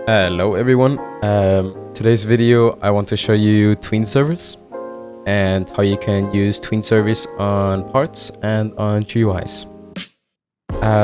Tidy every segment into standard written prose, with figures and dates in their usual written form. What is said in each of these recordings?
Hello everyone. Today's video I want to show you TweenService and how you can use TweenService on parts and on GUIs.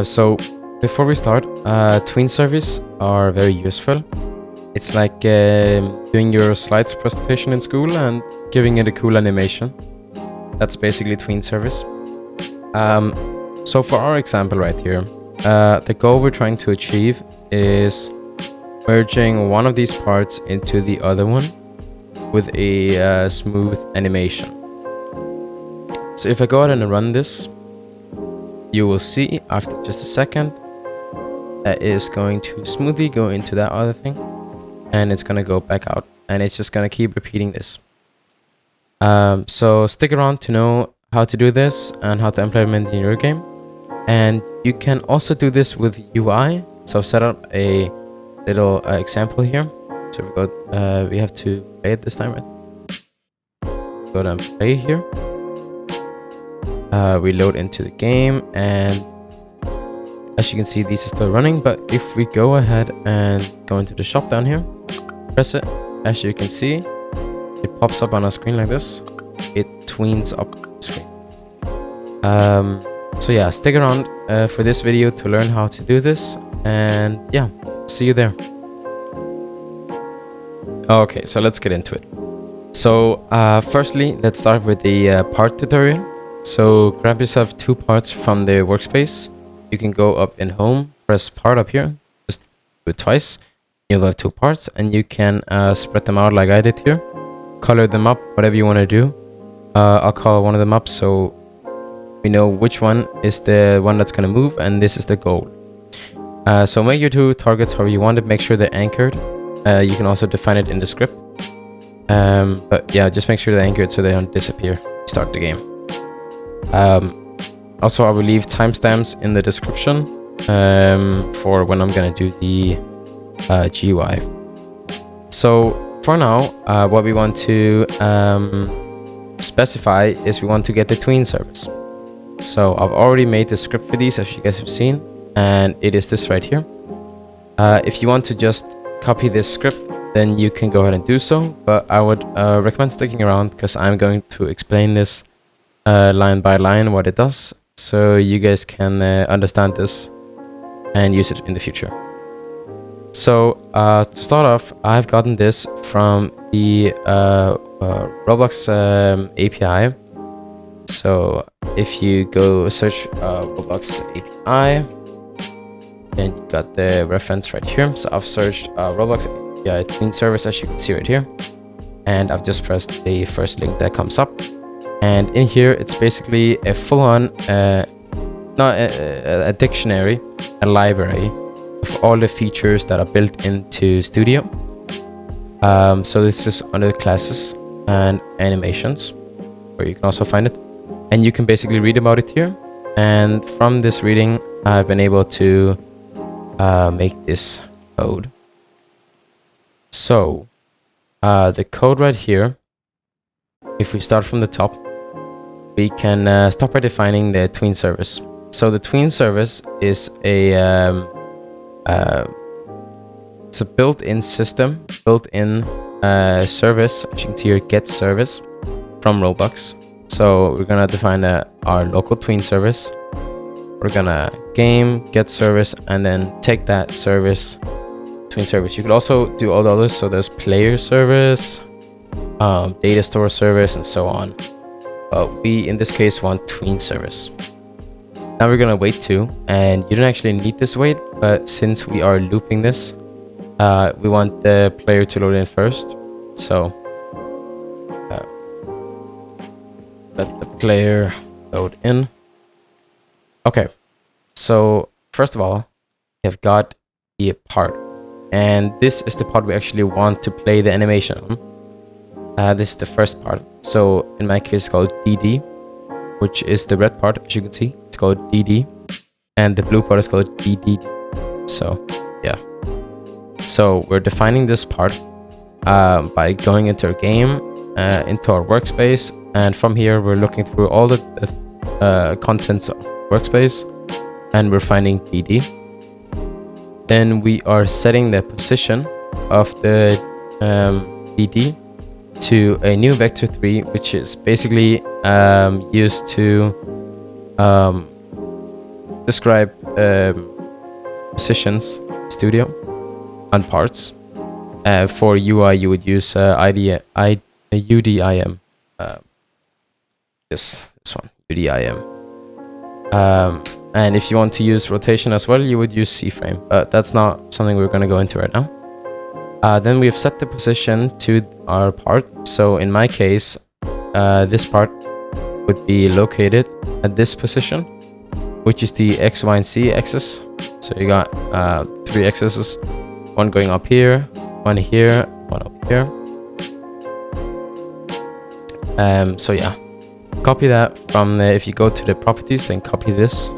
So before we start, TweenService are very useful. It's like doing your slides presentation in school and giving it a cool animation. That's basically TweenService. So for our example right here, the goal we're trying to achieve is merging one of these parts into the other one with a smooth animation. So if I go ahead and run this, you will see after just a second that it is going to smoothly go into that other thing, and it's going to go back out, and it's just going to keep repeating this. So stick around to know how to do this and how to implement it in your game. And you can also do this with UI. So I've set up a little example here. So we have to play it this time, right? Go down play here. We load into the game, and as you can see, these are still running. But if we go ahead and go into the shop down here, press it, as you can see, it pops up on our screen like this. It tweens up the screen. So yeah, stick around for this video to learn how to do this, and yeah, see you there. Okay, so let's get into it. So firstly, let's start with the part tutorial. So grab yourself two parts from the workspace. You can go up in home, press part up here, just do it twice. You'll have two parts, and you can spread them out like I did here. Color them up, whatever you want to do. I'll color one of them up so we know which one is the one that's going to move, and this is the goal. So make your two targets however you want it. Make sure they're anchored. You can also define it in the script. But yeah, just make sure they're anchored so they don't disappear. Start the game. Also, I will leave timestamps in the description for when I'm going to do the GUI. So for now, what we want to specify is we want to get the TweenService. So I've already made the script for these, as you guys have seen, and it is this right here. If you want to just copy this script, then you can go ahead and do so, but I would recommend sticking around because I'm going to explain this line by line what it does, so you guys can understand this and use it in the future. So to start off, I've gotten this from the Roblox API. So if you go search Roblox API, then you got the reference right here. So I've searched Roblox API TweenService, as you can see right here, and I've just pressed the first link that comes up. And in here, it's basically a full-on, not a dictionary, a library of all the features that are built into Studio. So this is under the classes and animations, where you can also find it. And you can basically read about it here. And from this reading, I've been able to make this code. So the code right here, if we start from the top, we can start by defining the TweenService. So the TweenService is it's a built-in system, built-in service. As you can see here, get service from Roblox. So we're gonna define our local TweenService. We're gonna game, get service, and then take that service, TweenService. You could also do all the others. So there's player service, data store service, and so on. But we, in this case, want TweenService. Now we're gonna wait too, and you don't actually need this wait, but since we are looping this, we want the player to load in first. So let the player load in. Okay, so first of all, we have got the part, and this is the part we actually want to play the animation on. This is the first part. So in my case, it's called DD, which is the red part, as you can see. It's called DD, and the blue part is called DD. So yeah. So we're defining this part by going into our game, into our workspace, and from here we're looking through all the contents of workspace, and we're finding DD. then we are setting the position of the DD to a new vector 3, which is basically used to describe positions in Studio on parts. For UI, you would use UDIM. This one, UDIM. And if you want to use rotation as well, you would use C-frame, but that's not something we're going to go into right now. Then we've set the position to our part. So in my case, this part would be located at this position, which is the X, Y, and Z axis. So you got 3 axes, one going up here, one here, one up here. So yeah, copy that from the, if you go to the properties, then copy this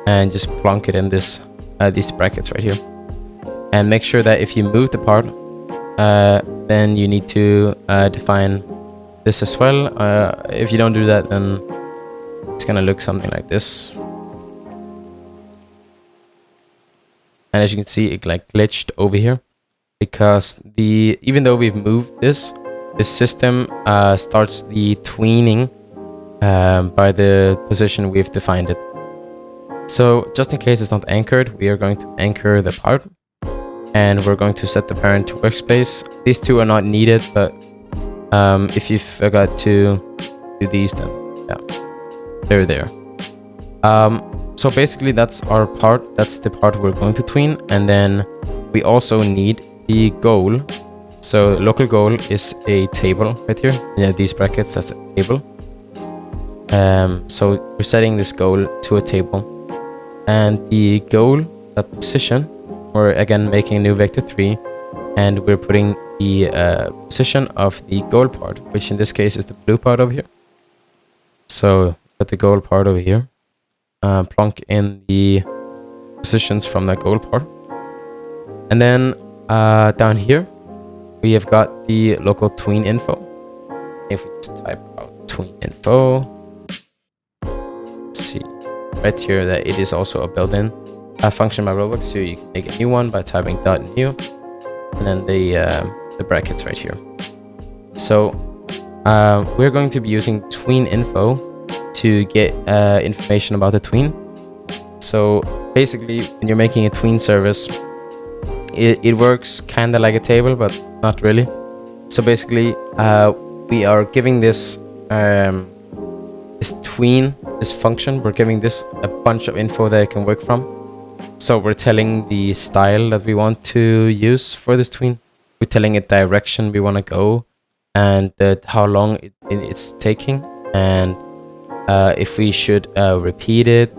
and just plonk it in this these brackets right here. And make sure that if you move the part, then you need to define this as well. If you don't do that, then it's gonna look something like this. And as you can see, it like glitched over here because even though we've moved this system starts the tweening by the position we've defined it. So just in case it's not anchored, we are going to anchor the part, and we're going to set the parent to workspace. These two are not needed, but if you forgot to do these, then yeah, they're there. So basically that's our part. That's the part we're going to tween, and then we also need the goal. So local goal is a table right here. Yeah, these brackets, that's a table. So we're setting this goal to a table, and the goal, that position, we're again making a new vector 3, and we're putting the position of the goal part, which in this case is the blue part over here. So put the goal part over here, plonk in the positions from the goal part, and then down here we have got the local tween info. If we just type out tween info, see right here that it is also a built-in function by Roblox, so you can make a new one by typing .new and then the brackets right here. So we're going to be using tween info to get information about the tween. So basically, when you're making a tween service, it works kind of like a table, but not really. So basically, we are giving this this tween, this function, we're giving this a bunch of info that it can work from. So we're telling the style that we want to use for this tween. We're telling it direction we want to go, and how long it's taking, and if we should repeat it,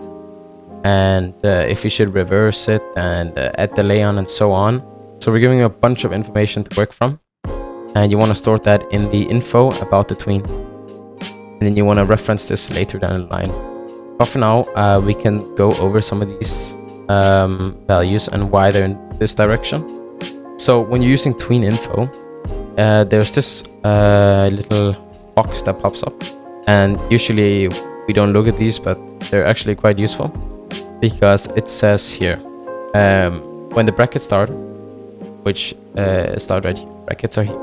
and if we should reverse it, and add delay on, and so on. So we're giving you a bunch of information to work from, and you want to store that in the info about the tween, and then you want to reference this later down the line. But for now, we can go over some of these values and why they're in this direction. So when you're using tween info, there's this little box that pops up, and usually we don't look at these, but they're actually quite useful because it says here when the brackets start, which start right here, brackets are here.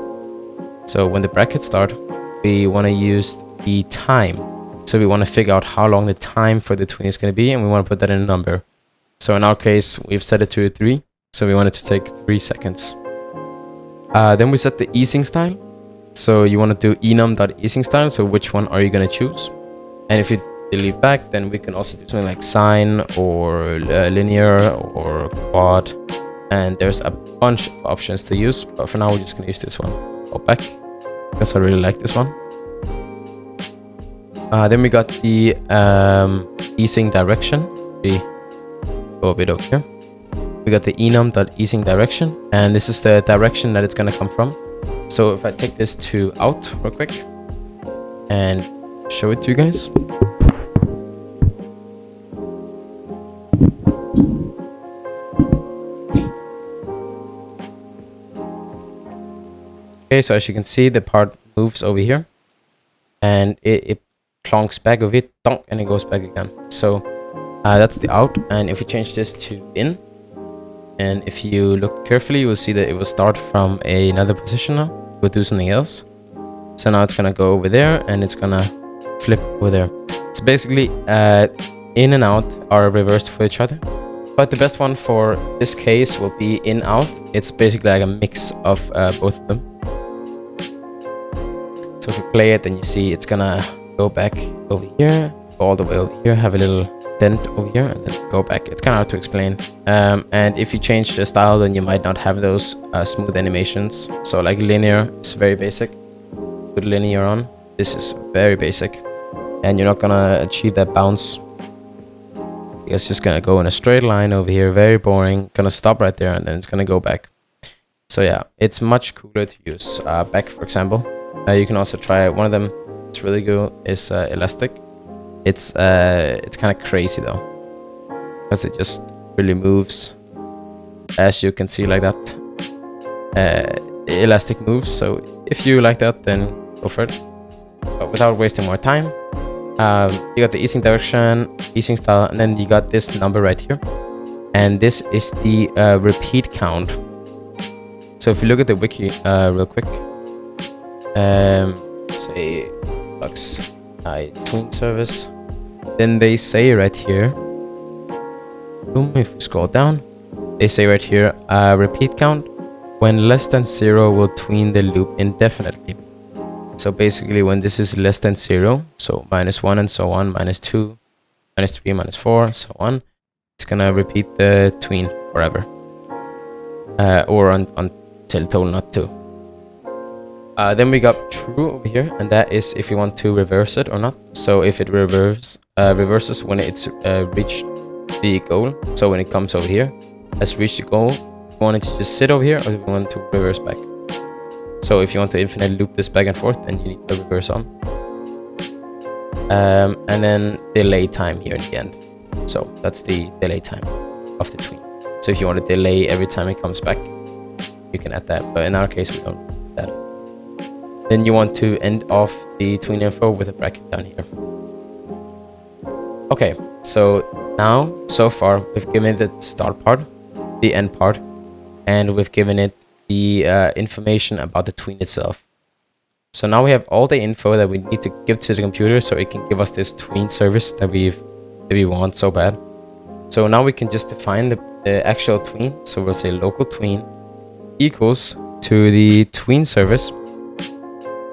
So when the brackets start, we want to use the time. So we want to figure out how long the time for the tween is going to be, and we want to put that in a number. So in our case, we've set it to 3. So we want it to take 3 seconds. Then we set the easing style. So you want to do enum.easing style. So which one are you going to choose? And if you delete back, then we can also do something like sine or linear or quad. And there's a bunch of options to use. But for now, we're just going to use this one. Go back because I really like this one. Then we got the easing direction. We go a bit over here. We got the enum.easing direction, and this is the direction that it's going to come from. So if I take this to out real quick and show it to you guys. Okay, so as you can see, the part moves over here, and it plonks back of it, and it goes back again. So that's the out, and if we change this to in, and if you look carefully, you will see that it will start from another position now. We'll do something else. So now it's gonna go over there, and it's gonna flip over there. So basically, in and out are reversed for each other. But the best one for this case will be in out. It's basically like a mix of both of them. So if you play it, then you see it's gonna go back over here, go all the way over here, have a little dent over here, and then go back. It's kind of hard to explain. And if you change the style, then you might not have those smooth animations. So like linear is very basic. Put linear on. This is very basic, and you're not gonna achieve that bounce. It's just gonna go in a straight line over here, very boring. Gonna stop right there, and then it's gonna go back. So yeah, it's much cooler to use back, for example. You can also try one of them. It's really good. Is elastic. It's kind of crazy though, because it just really moves, as you can see like that. Elastic moves. So if you like that, then go for it. But without wasting more time, you got the easing direction, easing style, and then you got this number right here, and this is the repeat count. So if you look at the wiki real quick, say Roblox TweenService, then they say right here, boom, if we scroll down, they say right here, repeat count, when less than 0 will tween the loop indefinitely. So basically when this is less than 0, so -1 and so on, -2, -3, -4, so on, it's gonna repeat the tween forever. Or until told not to. Then we got true over here, and that is if you want to reverse it or not. So if it reverses when it's reached the goal, so when it comes over here, has reached the goal, you want it to just sit over here, or you want it to reverse back. So if you want to infinitely loop this back and forth, then you need the reverse on. And then delay time here in the end. So that's the delay time of the tween. So if you want to delay every time it comes back, you can add that. But in our case, we don't do that. Then you want to end off the tween info with a bracket down here. Okay, so now, so far, we've given it the start part, the end part, and we've given it the information about the tween itself. So now we have all the info that we need to give to the computer, so it can give us this tween service that we want so bad. So now we can just define the actual tween. So we'll say local tween equals to the tween service,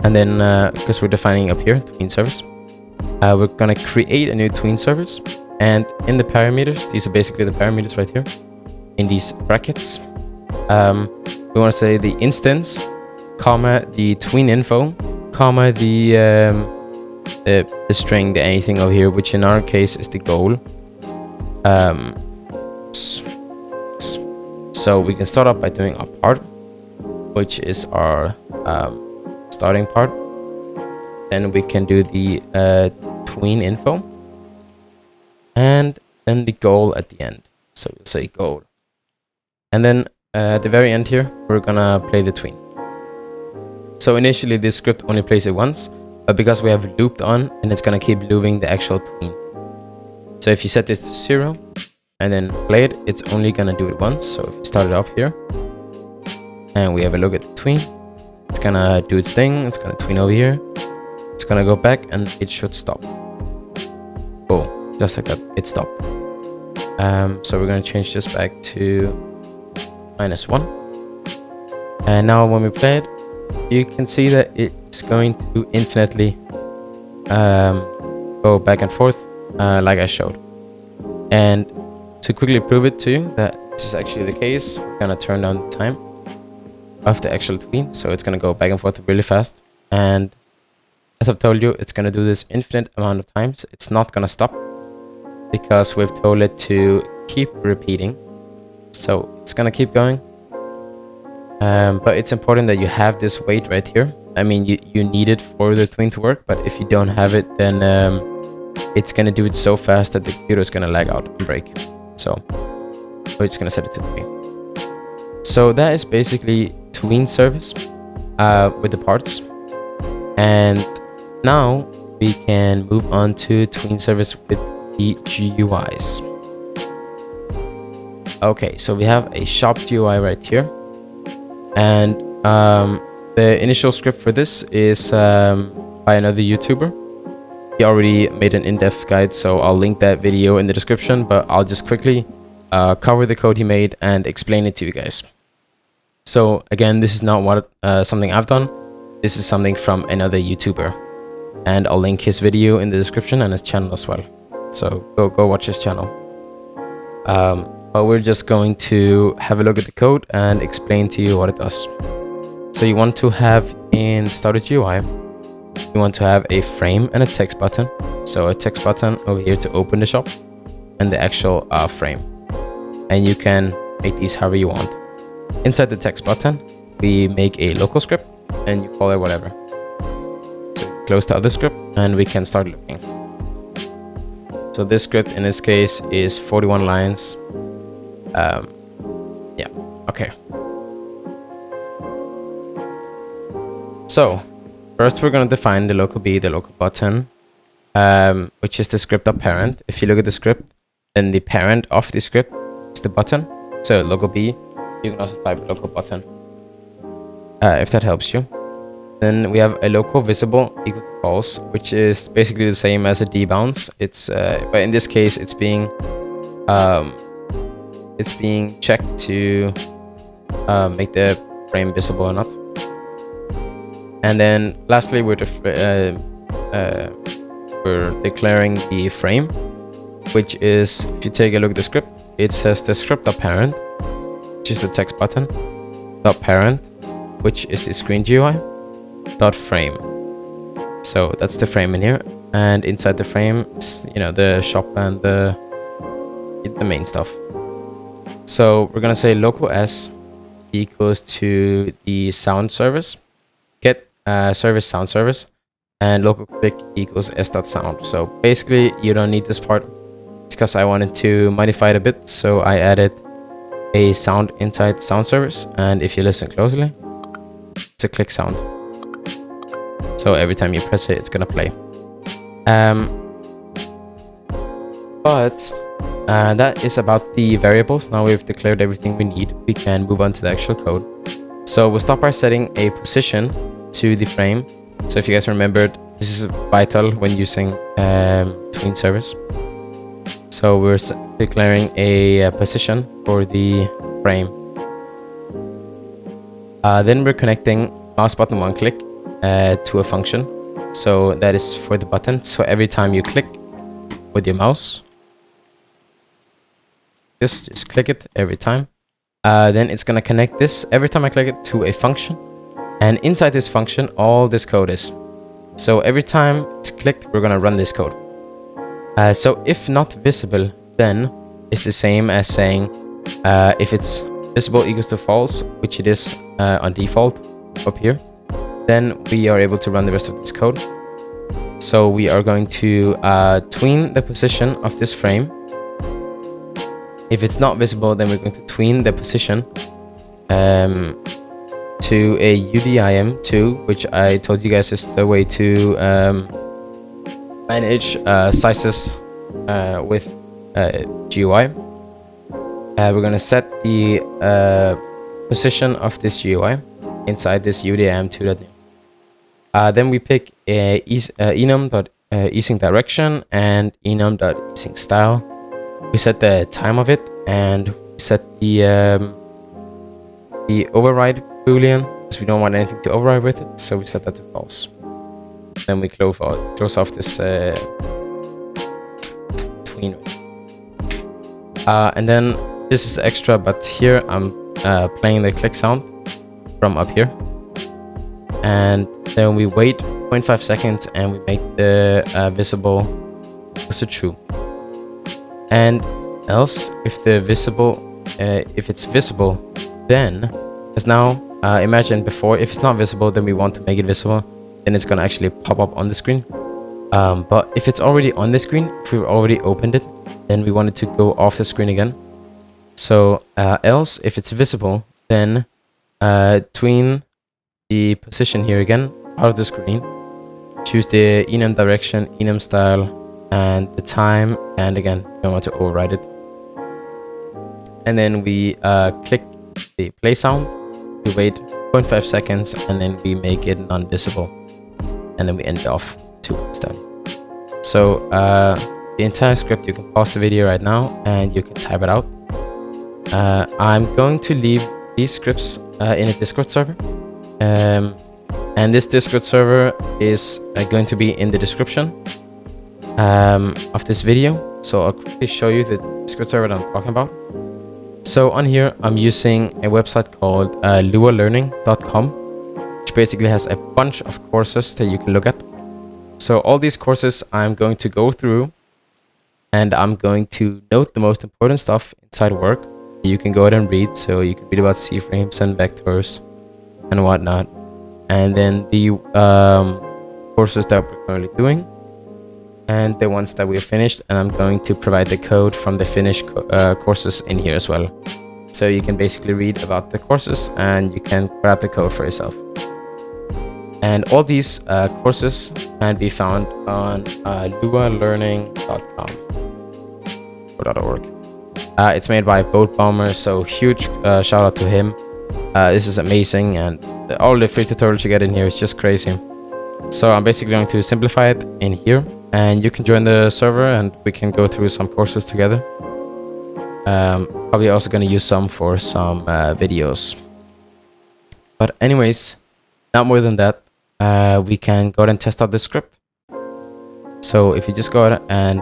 and then because we're defining up here tween service, we're gonna create a new tween service, and in the parameters, these are basically the parameters right here in these brackets. We want to say the instance, comma, the tween info, comma, the string, the anything over here, which in our case is the goal. So we can start off by doing our part, which is our starting part. Then we can do the tween info, and then the goal at the end. So we'll say goal, and then at the very end here, we're gonna play the tween. So initially this script only plays it once, but because we have looped on, and it's gonna keep looping the actual tween. So if you set this to 0 and then play it, it's only gonna do it once. So if you start it up here and we have a look at the tween, it's gonna do its thing, it's gonna tween over here, it's gonna go back, and it should stop. Oh, just like that, it stopped. So we're gonna change this back to -1, and now when we play it, you can see that it's going to infinitely go back and forth like I showed. And to quickly prove it to you that this is actually the case, we're gonna turn down the time of the actual tween, so it's gonna go back and forth really fast. And as I've told you, it's gonna do this infinite amount of times. It's not gonna stop because we've told it to keep repeating. So it's gonna keep going, but it's important that you have this wait right here. I mean, you need it for the tween to work, but if you don't have it, then it's gonna do it so fast that the computer is gonna lag out and break. So we're just gonna set it to 3. So that is basically TweenService with the parts, and now we can move on to TweenService with the GUIs. Okay, so we have a shop GUI right here, and the initial script for this is by another YouTuber. He already made an in-depth guide, so I'll link that video in the description, but I'll just quickly cover the code he made and explain it to you guys. So again, this is not what something I've done. This is something from another YouTuber, and I'll link his video in the description and his channel as well. So go watch his channel. But we're just going to have a look at the code and explain to you what it does. So you want to have in started GUI, you want to have a frame and a text button. So a text button over here to open the shop, and the actual frame. And you can make these however you want. Inside the text button, we make a local script and you call it whatever. So close the other script and we can start looking. So this script in this case is 41 lines. Yeah, okay. So first we're going to define the local B, the local button, which is the script of parent. If you look at the script, then the parent of the script is the button. So local B, you can also type local button, if that helps you. Then we have a local visible equal to false, which is basically the same as a debounce. It's but in this case it's being checked to make the frame visible or not. And then lastly we're declaring the frame, which is, if you take a look at the script, it says the script of parent, which is the text button, dot parent, which is the screen GUI, dot frame. So that's the frame in here, and inside the frame is, you know, the shop and the main stuff. So we're gonna say local s equals to the sound service, get service sound service, and local click equals s.sound. So basically you don't need this part. It's because I wanted to modify it a bit, so I added a sound inside sound service, and if you listen closely, it's a click sound. So every time you press it, it's gonna play. But that is about the variables. Now we've declared everything we need. We can move on to the actual code. So we'll start by setting a position to the frame. So if you guys remembered, this is vital when using TweenService. So we're declaring a position for the frame. Then we're connecting mouse button one click to a function. So that is for the button. So every time you click with your mouse, just click it every time. Then it's gonna connect this every time I click it to a function. And inside this function, all this code is. So every time it's clicked, we're gonna run this code. So if not visible, then it's the same as saying if it's visible equals to false, which it is on default up here, then we are able to run the rest of this code. So we are going to tween the position of this frame. If it's not visible, then we're going to tween the position to a UDIM2, which I told you guys is the way to manage sizes with GUI. We're going to set the position of this GUI inside this UDIM2. Then we pick enum.easing direction and enum.easing style. We set the time of it, and we set the override boolean, because we don't want anything to override with it, so we set that to false. Then we close off this tween. And then this is extra, but here I'm playing the click sound from up here, and then we wait 0.5 seconds and we make the visible equals to true. And else, if it's visible, then, as now, imagine before, if it's not visible, then we want to make it visible, then it's gonna actually pop up on the screen. But if it's already on the screen, if we've already opened it, then we want it to go off the screen again. So else, if it's visible, then tween the position here again out of the screen, choose the enum direction, enum style, and the time, and again, you don't want to override it. and then we click the play sound, we wait 0.5 seconds, and then we make it non-visible, and then we end off to it's done. So the entire script, you can pause the video right now and you can type it out. I'm going to leave these scripts in a Discord server, and this Discord server is going to be in the description of this video. So I'll quickly show you the Discord server that I'm talking about. So on here, I'm using a website called lualearning.com, which basically has a bunch of courses that you can look at. So all these courses I'm going to go through, and I'm going to note the most important stuff inside work. You can go ahead and read, so you can read about C-frames and vectors and whatnot. And then the courses that we're currently doing, and the ones that we have finished, and I'm going to provide the code from the finished courses in here as well. So you can basically read about the courses and you can grab the code for yourself. And all these courses can be found on lualearning.com or .org. It's made by Boat Bomber, so huge shout out to him. This is amazing, and all the free tutorials you get in here is just crazy. So I'm basically going to simplify it in here, and you can join the server and we can go through some courses together. Probably also going to use some for some videos. But anyways, not more than that, we can go ahead and test out this script. So if you just go ahead and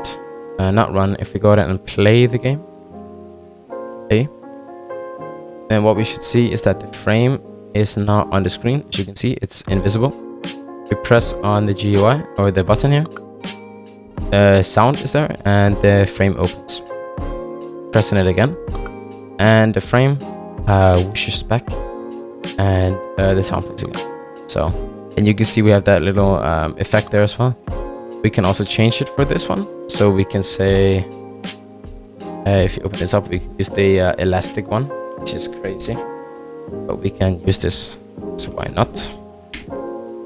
not run, if we go ahead and play the game, okay, then what we should see is that the frame is not on the screen. As you can see, it's invisible. We press on the GUI or the button here, the sound is there and the frame opens. Pressing it again and the frame whooshes back and the sound plays again. So, and you can see we have that little effect there as well. We can also change it for this one. So we can say, if you open this up, we can use the elastic one, which is crazy, but we can use this, so why not?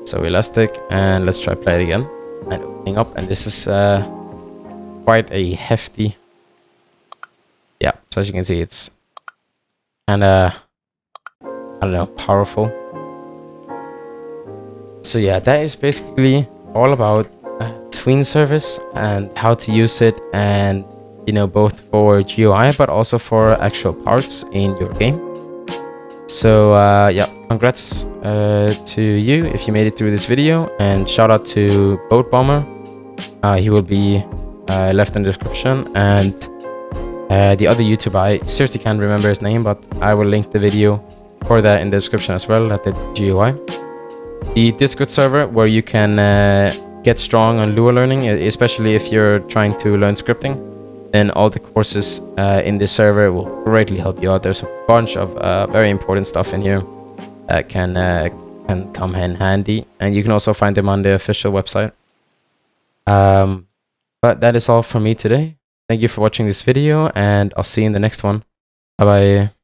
So elastic, and let's try play it again and opening up, and this is quite a hefty, yeah, so as you can see, it's kind of, I don't know, powerful. So yeah, that is basically all about TweenService and how to use it, and you know, both for GUI but also for actual parts in your game. So yeah, congrats to you if you made it through this video, and shout out to Boat Bomber. He will be left in the description, and the other YouTuber, I seriously can't remember his name, but I will link the video for that in the description as well, at the GUI. The Discord server where you can get strong on Lua learning, especially if you're trying to learn scripting, then all the courses in this server will greatly help you out. There's a bunch of very important stuff in here that can come in handy, and you can also find them on the official website. But that is all from me today. Thank you for watching this video, and I'll see you in the next one. Bye bye.